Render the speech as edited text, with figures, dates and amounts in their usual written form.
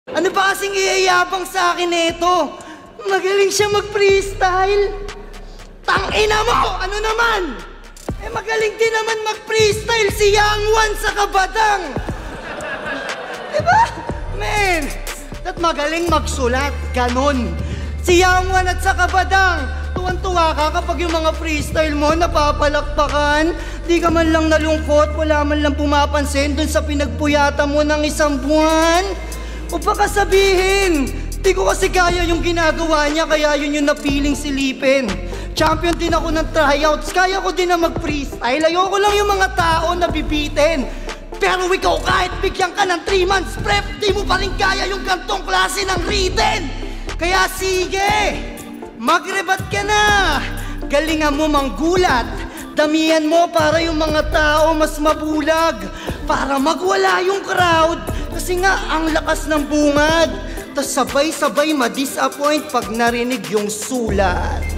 Ano ba kasing iyayabang sa akin nito? Magaling siya mag-freestyle. Tangina mo! Ano naman? Eh magaling din naman mag-freestyle si Yang Wan sa Kabadang. Diba? Men, at magaling magsulat. Ganon. Si Yang Wan at sa Kabadang, tuwan-tuwa ka kapag yung mga freestyle mo napapalakpakan. Di ka man lang nalungkot, wala man lang pumapansin dun sa pinagpuyata mo ng isang buwan. O baka sabihin, di ko kasi kaya yung ginagawa niya, kaya yun yung napiling silipin. Champion din ako ng tryouts, kaya ko din na mag-freestyle. Ayoko lang yung mga tao na bibitin. Pero ikaw kahit bigyan ka ng 3 months prep, di mo pa rin kaya yung gantong klase ng written. Kaya sige, magrebat ka na. Galingan mo manggulat. Damihan mo para yung mga tao mas mabulag. Para magwala yung crowd. Kasi nga, ang lakas ng bungad. Tas sabay-sabay ma-disappoint pag narinig yung sulat.